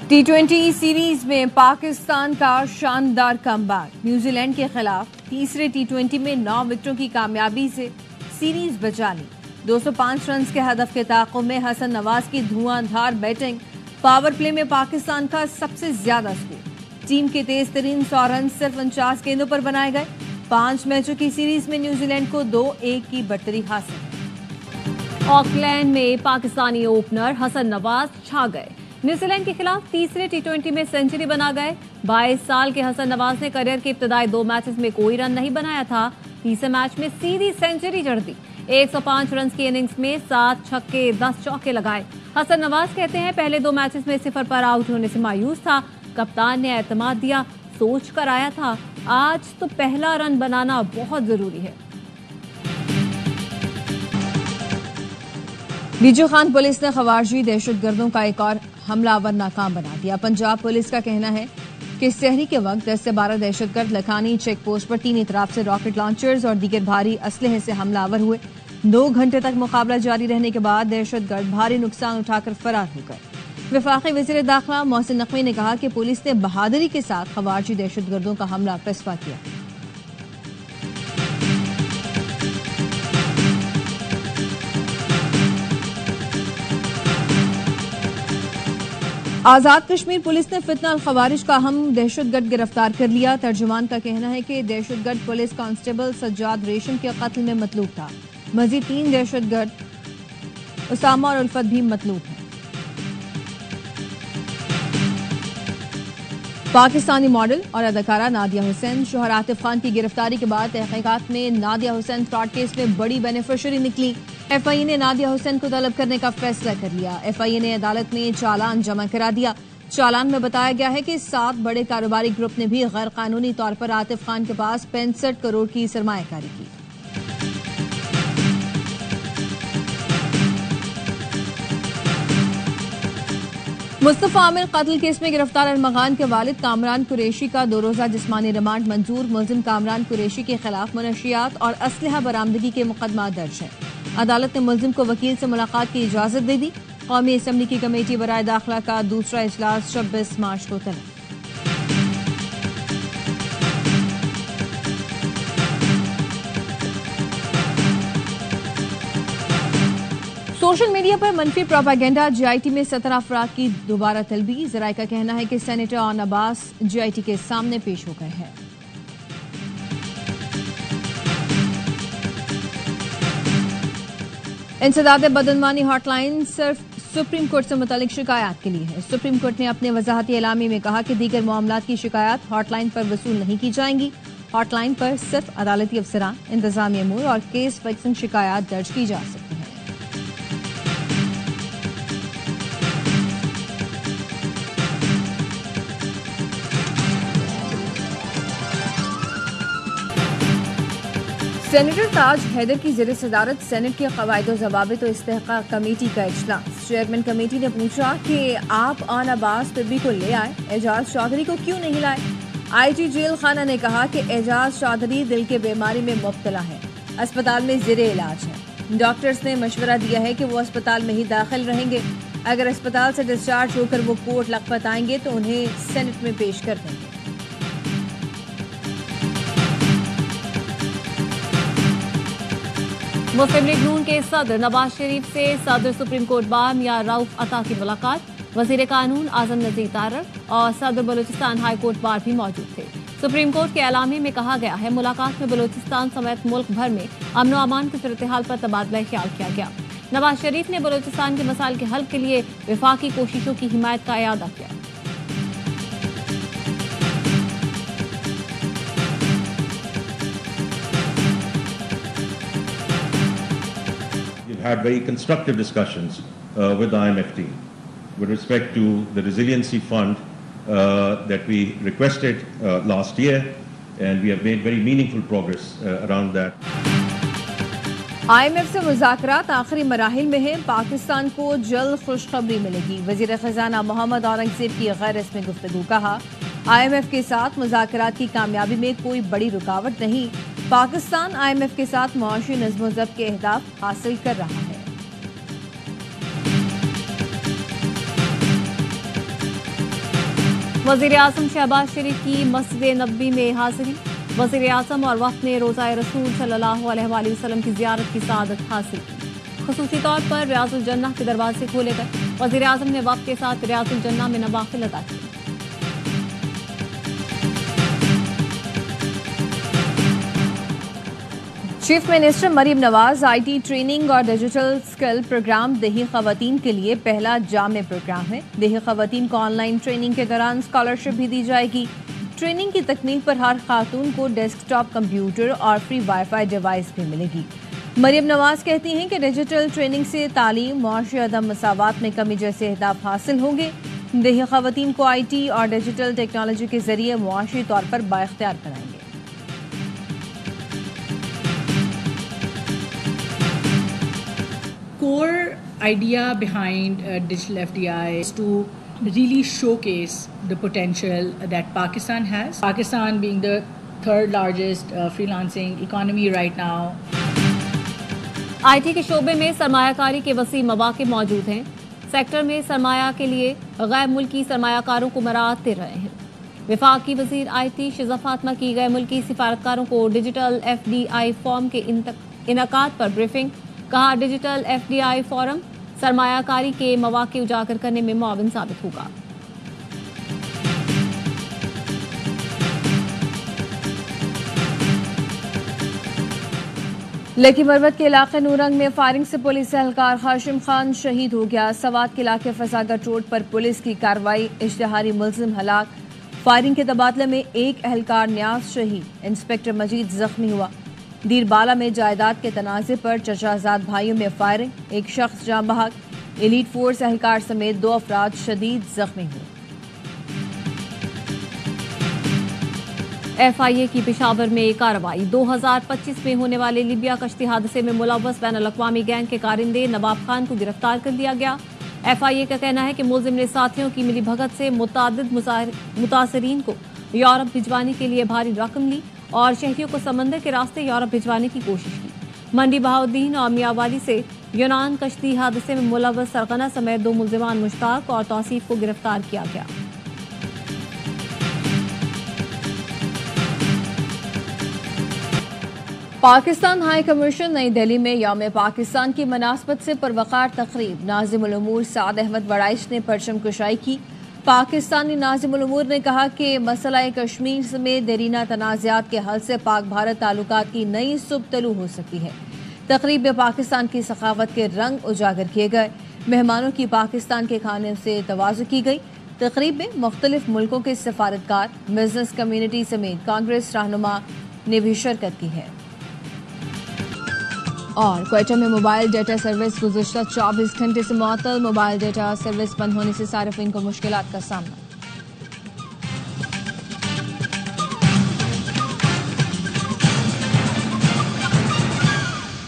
टी20 series में पाकिस्तान का शानदार कमबैक। न्यूजीलैंड के खिलाफ तीसरे टी20 में 9 विकेटों की कामयाबी से सीरीज बचा ली। 205 रन के हदफ के ताक़ुब में हसन नवाज की धुआंधार बैटिंग, पावर प्ले में पाकिस्तान का सबसे ज्यादा स्कोर। टीम के तेज तरीन 100 रन सिर्फ 49 गेंदों पर बनाए गए। 5 मैचों की सीरीज में न्यूजीलैंड को 2-1 की बढ़तरी हासिल है। ऑकलैंड में पाकिस्तानी ओपनर हसन नवाज छा गए। न्यूजीलैंड के खिलाफ तीसरे टी20 में सेंचुरी बना गए। 22 साल के हसन नवाज ने करियर के इब्तदाई 2 मैचेस में कोई रन नहीं बनाया था। तीसरे मैच में सीधी सेंचुरी जड़ दी। 105 रन की इनिंग्स में 7 छक्के 10 चौके लगाए। हसन नवाज कहते हैं, पहले 2 मैचेस में 0 पर आउट होने से मायूस था। कप्तान ने एतमाद दिया, सोच कर आया था। आज तो पहला रन बनाना बहुत जरूरी है। बीजू खान पुलिस ने खवारजी दहशतगर्दों का एक और हमलावर नाकाम बना दिया। पंजाब पुलिस का कहना है कि सहरी के वक्त 10 से 12 दहशतगर्द लखानी चेक पोस्ट पर तीन तरफ से रॉकेट लॉन्चर्स और दीगर भारी असलहे से हमलावर हुए। 2 घंटे तक मुकाबला जारी रहने के बाद दहशतगर्द भारी नुकसान उठाकर फरार हो गए। वफाकी वज़ीर दाखिला मोहसिन नकवी ने कहा कि पुलिस ने बहादुरी के साथ खवारजी दहशतगर्दों का हमला पेशवा किया। आजाद कश्मीर पुलिस ने फितना अल खवारिज का अहम दहशतगर्द गिरफ्तार कर लिया। तर्जुमान का कहना है कि दहशतगर्द पुलिस कांस्टेबल सज्जाद रेशम के कत्ल में मतलूब था। मजीद 3 दहशतगर्द उसामा और उल्फत भी मतलूब हैं। पाकिस्तानी मॉडल और अदाकारा नादिया हुसैन शोहर आतिफ खान की गिरफ्तारी के बाद तहकीकात में नादिया हुसैन फ्रॉड केस में बड़ी बेनिफिशियरी निकली। एफआईए ने नादिया हुसैन को तलब करने का फैसला कर लिया। एफआईए ने अदालत में चालान जमा करा दिया। चालान में बताया गया है कि 7 बड़े कारोबारी ग्रुप ने भी गैर कानूनी तौर पर आतिफ खान के पास 65 करोड़ की सरमायाकारी की। मुस्तफा आमिर कत्ल केस में गिरफ्तार अरमगान के वालिद कामरान कुरैशी का 2 रोजा जिस्मानी रिमांड मंजूर। मुलजिम कामरान कुरैशी के खिलाफ मुनशियात और असलहा बरामदगी के मुकदमा दर्ज है। अदालत ने मुलजिम को वकील से मुलाकात की इजाजत दे दी। कौमी असम्बली की कमेटी बराए दाखिला का दूसरा इजलास 26 मार्च को तलब। सोशल मीडिया पर मनफी प्रोपागेंडा। जीआईटी में 17 अफराद की दोबारा तलबी। जराये का कहना है कि सेनेटर ऑन अब्बास जीआईटी के सामने पेश हो गए हैं। इंसदाद बदनवानी हॉटलाइन सिर्फ सुप्रीम कोर्ट से मुतालिक शिकायत के लिए है। सुप्रीम कोर्ट ने अपने वजाहती एलामी में कहा कि दीगर मामलात की शिकायत हॉटलाइन पर वसूल नहीं की जाएंगी। हॉटलाइन पर सिर्फ अदालती अफसरान, इंतजामी अमूर और केस फिक्सिंग शिकायत दर्ज की जा सकती है। सेनेटर ताज हैदर की ज़ेर सदारत सेनेट के क़वायद व ज़वाबित और इस्तेहक़ाक़ कमेटी का इजलास। चेयरमैन कमेटी ने पूछा कि आप ऑन अब्बास बिबी को ले आए, एजाज चौधरी को क्यों नहीं लाए। आईजी जेल खाना ने कहा कि एजाज चौधरी दिल के बीमारी में मुब्तला है, अस्पताल में ज़ेरे इलाज है। डॉक्टर्स ने मशवरा दिया है कि वो अस्पताल में ही दाखिल रहेंगे। अगर अस्पताल से डिस्चार्ज होकर वो कोर्ट लखपत आएंगे तो उन्हें सेनेट में पेश कर देंगे। मुस्लिम लीग नून के सदर नवाज शरीफ से सदर सुप्रीम कोर्ट बार मियां रऊफ अता की मुलाकात। वजीर कानून आजम नज़ीर तारड़ और सदर बलूचिस्तान हाई कोर्ट बार भी मौजूद थे। सुप्रीम कोर्ट के एलामी में कहा गया है, मुलाकात में बलूचिस्तान समेत मुल्क भर में अमन व अमान की सूरत-ए-हाल पर तबादला ख्याल किया गया। नवाज शरीफ ने बलूचिस्तान के मसाइल के हल के लिए वफाकी कोशिशों की हिमायत का इयादा किया। Had very constructive discussions with the IMF team with respect to the resiliency fund that we requested last year, and we have made very meaningful progress around that. IMF से मुज़ाकरात आखिरी मराहिल में हैं। पाकिस्तान को जल्द खुशखबरी मिलेगी। वज़ीर ख़ज़ाना मोहम्मद औरंगज़ेब की गैर रस्मी गुफ्तगू। कहा, IMF के साथ मुज़ाकरात की कामयाबी में कोई बड़ी रुकावट नहीं। पाकिस्तान IMF के साथ मुआशी नज़्म व ज़ब्त के अहदाफ हासिल कर रहा है। वज़ीर आज़म शहबाज शरीफ की मस्जिद नबवी में हाजिरी। वज़ीर आज़म और वफ़द ने रोज़ा रसूल सल्लल्लाहु अलैहि वसल्लम की ज़ियारत की सआदत हासिल की। ख़ुसूसी तौर पर रियाज़ुल जन्नह के दरवाजे खोले गए। वज़ीर आज़म ने वफ़द के साथ रियाज़ुल जन्नह में नवाफिल अदा किए। Chief minister Maryam Nawaz IT training और डिजिटल स्किल प्रोग्राम देही ख़वातीन के लिए पहला जामे प्रोग्राम है। देही ख़वातीन को ऑनलाइन ट्रेनिंग के दौरान स्कॉलरशिप भी दी जाएगी। ट्रेनिंग की तकमील पर हर खातून को डेस्कटॉप कंप्यूटर और फ्री वाईफाई डिवाइस भी मिलेगी। मरीम नवाज कहती हैं कि डिजिटल ट्रेनिंग से तालीम, मुआशी अदम मसावात में कमी जैसे अहदाफ हासिल होंगे। देही ख़वातीन को IT और डिजिटल टेक्नोलॉजी के जरिए मुआशी तौर पर बाइख्तियार बनाएंगे। Core idea behind digital FDI is to really showcase the potential that Pakistan has. Pakistan being the third largest freelancing economy right now. IT के शोबे में सरमायाकारी के वसी मौके मौजूद हैं। सेक्टर में सरमाया के लिए गैर मुल्की सरमायाकारों को मराहत दे रहे हैं। वफाकी वज़ीर IT शिज़ा फातिमा की गैर मुल्की सिफारतकारों को डिजिटल FDI फॉर्म के इनकाद पर ब्रीफिंग। कहा, डिजिटल FDI फोरम सरमायाकारी के मौके उजागर करने में मुआविन साबित होगा। लेकी मरवत के इलाके नूरंग में फायरिंग से पुलिस एहलकार हाशिम खान शहीद हो गया। सवात के इलाके फसागट रोड पर पुलिस की कार्रवाई, इश्तिहारी मुलजिम हलाक। फायरिंग के तबादले में एक एहलकार न्याज शहीद, इंस्पेक्टर मजीद जख्मी हुआ। दीरबाला में जायदाद के तनाज़े पर चचाजाद भाइयों में फायरिंग, एक शख्स जाँ बहक। एलीट फोर्स एहलकार समेत 2 अफराद शदीद जख्मी हुए। FIA की पेशावर में कार्रवाई। 2025 में होने वाले लीबिया कश्ती हादसे में मुलव्वस बैन अल-अक़वामी गैंग के कारिंदे नवाब खान को गिरफ्तार कर लिया गया। FIA का कहना है कि मुलजिम ने साथियों की मिली भगत से मुतादिद मुतासरीन को यूरोप भिजवाने के लिए भारी रकम ली और शहरियों को समंदर के रास्ते यूरोप भिजवाने की कोशिश की। मंडी बहाउद्दीन और मियावाली से यूनान कश्ती हादसे में मुलव्वस सरगना समेत 2 मुल्जिमान मुश्ताक और तौसीफ को गिरफ्तार किया गया। पाकिस्तान हाई कमीशन नई दिल्ली में यौम पाकिस्तान की मुनासबत से परवकार तकरीब। नाज़िमुल उमूर साद अहमद वड़ाइश ने परचम कुशाई की। पाकिस्तानी नाज़िमुल उमूर ने कहा कि मसला कश्मीर समेत देरीना तनाज़ात के हल से पाक भारत ताल्लुकात की नई सुबह तलू हो सकती है। तकरीब में पाकिस्तान की सखावत के रंग उजागर किए गए। मेहमानों की पाकिस्तान के खाने से तवाज़ु की गई। तकरीब में मुख्तलिफ मुल्कों के सफारतकार, बिजनेस कम्यूनिटी समेत कांग्रेस रहनुमा ने भी शिरकत की है। और क्वेटा में मोबाइल डेटा सर्विस गुज़श्ता 24 घंटे से मुअत्तल। मोबाइल डेटा सर्विस बंद होने से सार्फिन को मुश्किलात का सामना।